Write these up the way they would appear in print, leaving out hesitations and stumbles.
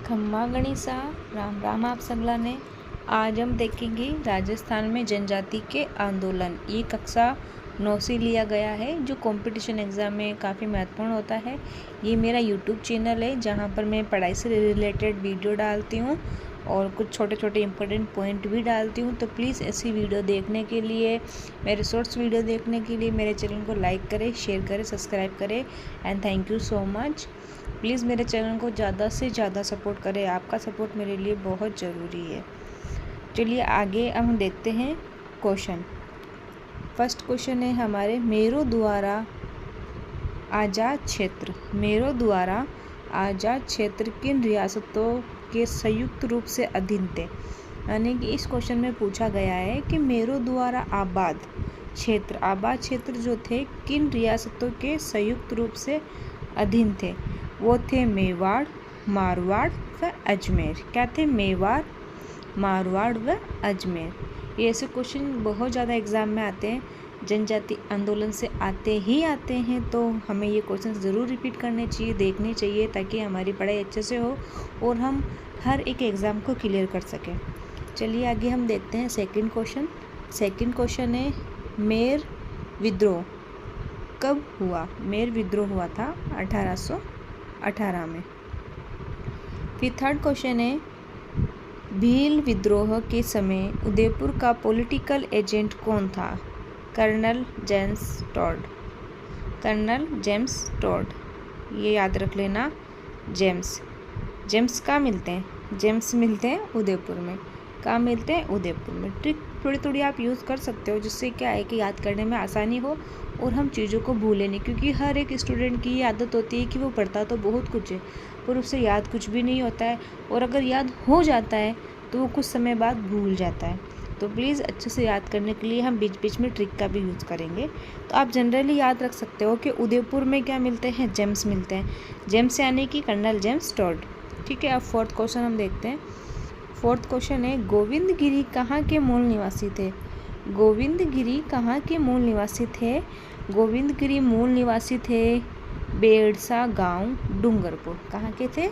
खम्मा गणिसा राम राम आप सगला ने। आज हम देखेंगे राजस्थान में जनजाति के आंदोलन। ये कक्षा 9 से लिया गया है, जो कंपटीशन एग्ज़ाम में काफ़ी महत्वपूर्ण होता है। ये मेरा यूट्यूब चैनल है, जहाँ पर मैं पढ़ाई से रिलेटेड वीडियो डालती हूँ और कुछ छोटे छोटे इंपॉर्टेंट पॉइंट भी डालती हूँ। तो प्लीज़ ऐसी वीडियो देखने के लिए, मेरे शॉर्ट्स वीडियो देखने के लिए मेरे चैनल को लाइक करें, शेयर करें, सब्सक्राइब करें and thank you so much. Please मेरे चैनल को ज़्यादा से ज़्यादा सपोर्ट करें, आपका सपोर्ट मेरे लिए बहुत ज़रूरी है। चलिए आगे हम देखते हैं क्वेश्चन। फर्स्ट क्वेश्चन है हमारे, मेरो द्वारा आज़ाद क्षेत्र। मेरो द्वारा आज़ाद क्षेत्र किन रियासतों के संयुक्त रूप से अधीन थे। यानी कि इस क्वेश्चन में पूछा गया है कि मेरो द्वारा आबाद क्षेत्र जो थे किन रियासतों के संयुक्त रूप से अधीन थे। वो थे मेवाड़, मारवाड़ व अजमेर। क्या थे? मेवाड़, मारवाड़ व अजमेर। ये ऐसे क्वेश्चन बहुत ज़्यादा एग्ज़ाम में आते हैं, जनजाति आंदोलन से आते हैं। तो हमें ये क्वेश्चन ज़रूर रिपीट करने चाहिए, देखने चाहिए, ताकि हमारी पढ़ाई अच्छे से हो और हम हर एक एग्ज़ाम को क्लियर कर सकें। चलिए आगे हम देखते हैं सेकंड क्वेश्चन। सेकंड क्वेश्चन है, मेर विद्रोह कब हुआ। मेर विद्रोह हुआ था 1818 में। फिर थर्ड क्वेश्चन है, भील विद्रोह के समय उदयपुर का पॉलिटिकल एजेंट कौन था। Colonel James Tod. Colonel James Tod, ये याद रख लेना। जेम्स कहाँ मिलते हैं? जेम्स मिलते हैं उदयपुर में। कहाँ मिलते हैं? उदयपुर में। ट्रिक थोड़ी थोड़ी आप यूज़ कर सकते हो, जिससे क्या है कि याद करने में आसानी हो और हम चीज़ों को भूलें नहीं। क्योंकि हर एक स्टूडेंट की ये आदत होती है कि वो पढ़ता तो बहुत कुछ है पर उससे याद कुछ भी नहीं होता है, और अगर याद हो जाता है तो वो कुछ समय बाद भूल जाता है। तो प्लीज़ अच्छे से याद करने के लिए हम बीच बीच में ट्रिक का भी यूज़ करेंगे। तो आप जनरली याद रख सकते हो कि उदयपुर में क्या मिलते हैं? जेम्स मिलते हैं। जेम्स यानी कि कर्नल जेम्स टॉड। ठीक है, अब फोर्थ क्वेश्चन हम देखते हैं। फोर्थ क्वेश्चन है, गोविंदगिरी कहाँ के मूल निवासी थे। गोविंदगिरी कहाँ के मूल निवासी थे। गोविंदगिरी मूल निवासी थे बेड़सा गांव, डूंगरपुर। कहाँ के थे?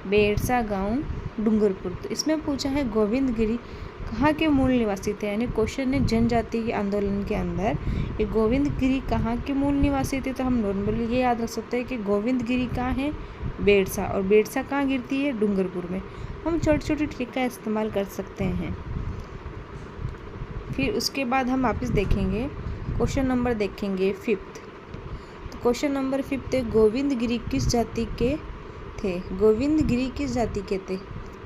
बेड़सा गांव, डूंगरपुर। तो इसमें पूछा है गोविंदगिरी कहाँ के मूल निवासी थे, यानी क्वेश्चन है जनजाति के आंदोलन के अंदर ये गोविंदगिरी कहाँ के मूल निवासी थे। तो हम नॉर्मली ये याद रख सकते हैं कि गोविंदगिरी कहाँ है? बेड़सा। और बेड़सा कहाँ गिरती है? डूंगरपुर में। हम छोटी छोटी ट्रिक का इस्तेमाल कर सकते हैं। फिर उसके बाद हम वापस देखेंगे क्वेश्चन नंबर देखेंगे फिफ्थ। तो क्वेश्चन नंबर फिफ्थ है, गोविंदगिरी किस जाति के थे। गोविंदगिरी किस जाति के थे?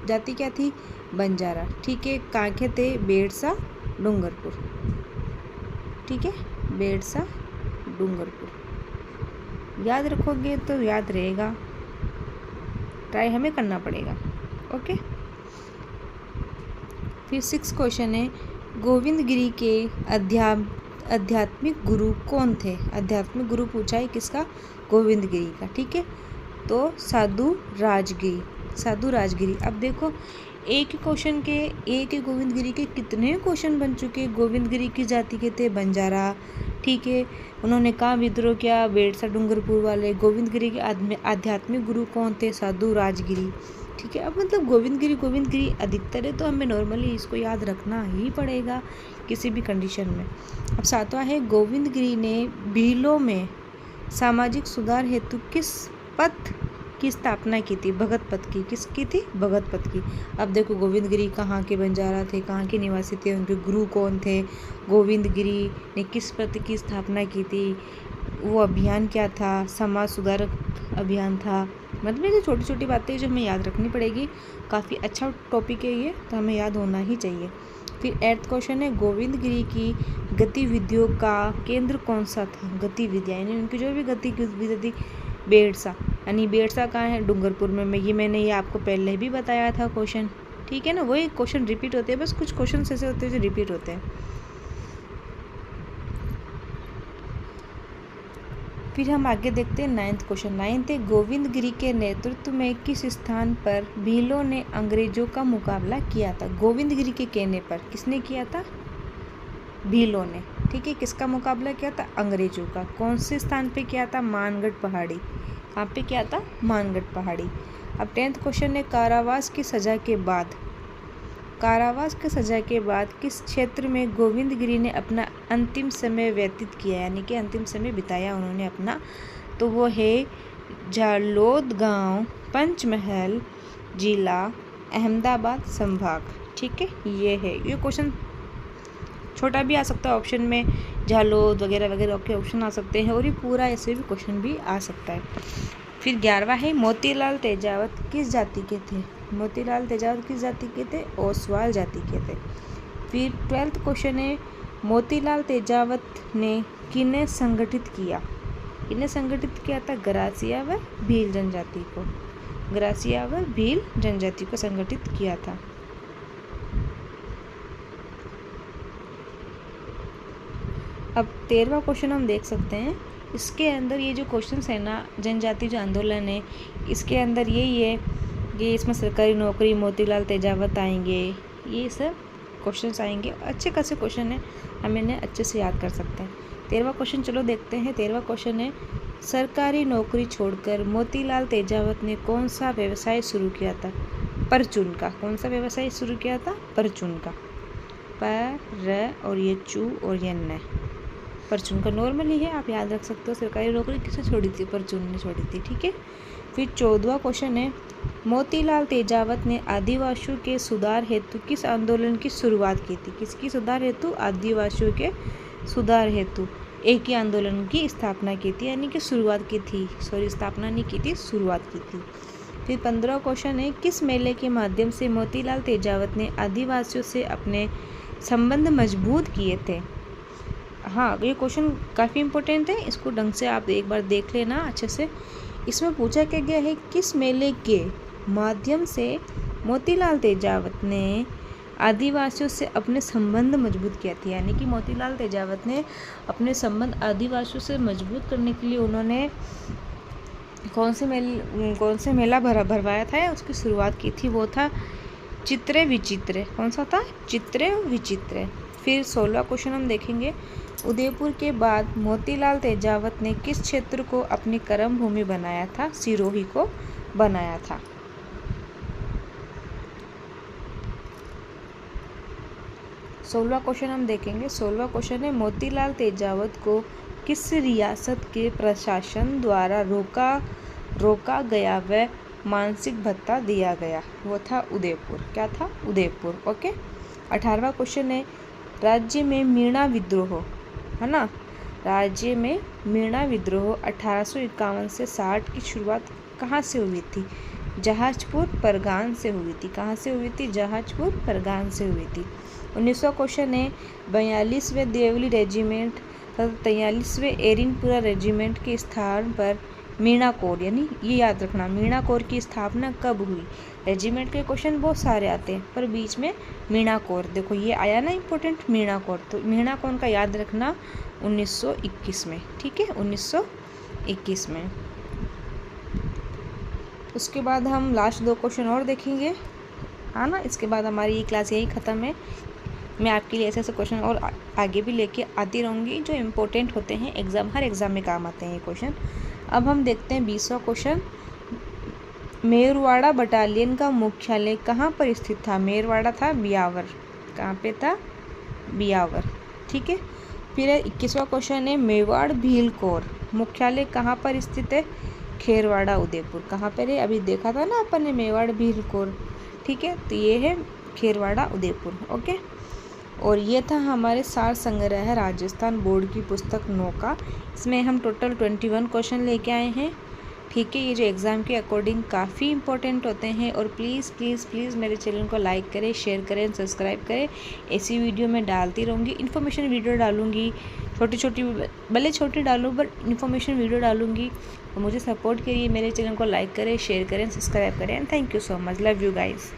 जाति क्या थी? बंजारा। ठीक है, कहाँ के थे? बेड़सा, डूंगरपुर। ठीक है, बेड़सा, डूंगरपुर। याद रखोगे तो याद रहेगा, ट्राई हमें करना पड़ेगा। ओके। फिर सिक्स क्वेश्चन है, गोविंदगिरी के आध्यात्मिक गुरु कौन थे। आध्यात्मिक गुरु पूछा है किसका? गोविंदगिरी का। ठीक है, तो साधु राजगिरी। अब देखो एक ही क्वेश्चन के, एक ही गोविंदगिरी के कितने क्वेश्चन बन चुके। गोविंदगिरी की जाति के थे बंजारा। ठीक है, उन्होंने कहाँ विद्रोह किया? बेड़सा, डूंगरपुर वाले। गोविंदगिरी के आध्यात्मिक गुरु कौन थे? साधु राजगिरी। ठीक है, अब मतलब गोविंदगिरी अधिकतर है, तो हमें नॉर्मली इसको याद रखना ही पड़ेगा किसी भी कंडीशन में। अब सातवां है, गोविंदगिरी ने भीलों में सामाजिक सुधार हेतु किस पथ की स्थापना की थी। भगत पथ की। किसकी थी? भगत पथ की। अब देखो गोविंदगिरी कहाँ के बंजारा थे, कहाँ के निवासी थे, उनके गुरु कौन थे, गोविंदगिरी ने किस पथ की स्थापना की थी, वो अभियान क्या था, समाज सुधारक अभियान था। मतलब ये छोटी छोटी बातें जो हमें याद रखनी पड़ेगी। काफ़ी अच्छा टॉपिक है ये, तो हमें याद होना ही चाहिए। फिर एट्थ क्वेश्चन है, गोविंदगिरी की गतिविधियों का केंद्र कौन सा था। गतिविधियाँ यानी उनकी जो भी गतिविधि थी। बेड़सा, यानी बेड़सा कहाँ है? डूंगरपुर में। मैंने ये आपको पहले भी बताया था क्वेश्चन। ठीक है ना, वही क्वेश्चन रिपीट होते हैं, बस कुछ क्वेश्चन ऐसे होते हैं जो रिपीट होते हैं। फिर हम आगे देखते हैं नाइन्थ क्वेश्चन। नाइन्थ है, गोविंदगिरी के नेतृत्व में किस स्थान पर भीलों ने अंग्रेजों का मुकाबला किया था। गोविंदगिरी के कहने पर किसने किया था? भीलों ने। ठीक है, किसका मुकाबला किया था? अंग्रेजों का। कौन से स्थान पे किया था? मानगढ़ पहाड़ी। कहाँ पे किया था? मानगढ़ पहाड़ी। अब 10th क्वेश्चन है कारावास की सज़ा के बाद किस क्षेत्र में गोविंद गिरी ने अपना अंतिम समय व्यतीत किया, यानी कि अंतिम समय बिताया उन्होंने अपना, तो वो है जालोद गांव, पंचमहल जिला, अहमदाबाद संभाग। ठीक है, ये है। ये क्वेश्चन छोटा भी आ सकता है ऑप्शन में, जालोद वगैरह वगैरह के ऑप्शन आ सकते हैं, और ये पूरा ऐसे भी क्वेश्चन भी आ सकता है। फिर 11वां है मोतीलाल तेजावत किस जाति के थे। मोतीलाल तेजावत किस जाति के थे? ओसवाल जाति के थे। फिर 12th क्वेश्चन है मोतीलाल तेजावत ने किन्हें संगठित किया था? ग्रासिया व भील जनजाति को संगठित किया था। अब 13वां क्वेश्चन हम देख सकते हैं। इसके अंदर ये जो क्वेश्चन है ना, जनजाति जो आंदोलन है, इसके अंदर यही है कि इसमें सरकारी नौकरी, मोतीलाल तेजावत आएंगे, ये सब क्वेश्चंस आएंगे। अच्छे खासे क्वेश्चन है, हम इन्हें अच्छे से याद कर सकते हैं। 13वां क्वेश्चन चलो देखते हैं। 13वां क्वेश्चन है सरकारी नौकरी छोड़कर मोतीलाल तेजावत ने कौन सा व्यवसाय शुरू किया था? परचून का। कौन सा व्यवसाय शुरू किया था? परचून का। पर और ये चू और ये न, परचून का नॉर्मल ही है, आप याद रख सकते हो। सरकारी नौकरी किसे छोड़ी थी? परचून ने छोड़ी थी। ठीक है। फिर 14वां क्वेश्चन है मोतीलाल तेजावत ने आदिवासियों के सुधार हेतु किस आंदोलन की शुरुआत की थी? किसकी सुधार हेतु? आदिवासियों के सुधार हेतु एक ही आंदोलन की स्थापना की थी, यानी कि शुरुआत की थी। स्थापना नहीं की थी, शुरुआत की थी। फिर 15वां क्वेश्चन है किस मेले के माध्यम से मोतीलाल तेजावत ने आदिवासियों से अपने संबंध मजबूत किए थे? हाँ, ये क्वेश्चन काफ़ी इम्पोर्टेंट है, इसको ढंग से आप एक बार देख लेना अच्छे से। इसमें पूछा क्या गया है किस मेले के माध्यम से मोतीलाल तेजावत ने आदिवासियों से अपने संबंध मजबूत किया था, यानी कि मोतीलाल तेजावत ने अपने संबंध आदिवासियों से मजबूत करने के लिए उन्होंने कौन से मेला भरवाया था या उसकी शुरुआत की थी? वो था चित्रे विचित्रे। कौन सा था? चित्रे विचित्रे। फिर 16वां क्वेश्चन हम देखेंगे उदयपुर के बाद मोतीलाल तेजावत ने किस क्षेत्र को अपनी कर्म भूमि बनाया था? सिरोही को बनाया था। सोलहवां क्वेश्चन हम देखेंगे। 16वां क्वेश्चन है मोतीलाल तेजावत को किस रियासत के प्रशासन द्वारा रोका गया व मानसिक भत्ता दिया गया? वो था उदयपुर। क्या था? उदयपुर। ओके। 18वां क्वेश्चन है राज्य में मीणा विद्रोह, है ना, राज्य में मीणा विद्रोह 1851 से 60 की शुरुआत कहाँ से हुई थी? जहाजपुर परगान से हुई थी। कहाँ से हुई थी? जहाजपुर परगान से हुई थी। 19वां क्वेश्चन है 42वें देवली रेजिमेंट तथा 43वें एरिनपुरा रेजिमेंट के स्थान पर मीणा कोर, यानी ये याद रखना, मीणा कोर की स्थापना कब हुई? रेजिमेंट के क्वेश्चन बहुत सारे आते हैं, पर बीच में मीणा कोर, देखो ये आया ना इम्पोर्टेंट, मीणा कोर। तो मीणा कोर का याद रखना 1921 में। ठीक है, 1921 में। उसके बाद हम लास्ट 2 क्वेश्चन और देखेंगे, है ना। इसके बाद हमारी ये क्लास यही ख़त्म है। मैं आपके लिए ऐसे ऐसे क्वेश्चन और आगे भी लेके आती रहूँगी जो इम्पोर्टेंट होते हैं, हर एग्ज़ाम में काम आते हैं ये क्वेश्चन। अब हम देखते हैं 20वां क्वेश्चन। मेरवाड़ा बटालियन का मुख्यालय कहाँ पर स्थित था? मेरवाड़ा था बियावर। कहाँ पे था? बियावर। ठीक है। फिर 21वां क्वेश्चन है मेवाड़ भील कोर मुख्यालय कहाँ पर स्थित है? खेरवाड़ा उदयपुर। कहाँ पर है? अभी देखा था ना अपन ने मेवाड़ भील कोर। ठीक है, तो ये है खेरवाड़ा उदयपुर। ओके। और ये था हमारे सार संग्रह राजस्थान बोर्ड की पुस्तक 9 का। इसमें हम टोटल 21 क्वेश्चन लेके आए हैं। ठीक है, ये जो एग्ज़ाम के अकॉर्डिंग काफ़ी इंपॉर्टेंट होते हैं। और प्लीज़ प्लीज़ प्लीज़ मेरे चैनल को लाइक करें, शेयर करें, सब्सक्राइब करें। ऐसी वीडियो मैं डालती रहूँगी, इन्फॉर्मेशन वीडियो डालूँगी, छोटी भले छोटी डालूँ बट इन्फॉर्मेशन वीडियो डालूँगी। और मुझे सपोर्ट करिए, मेरे चैनल को लाइक करें, शेयर करें, सब्सक्राइब करें। And thank you so much. Love you guys.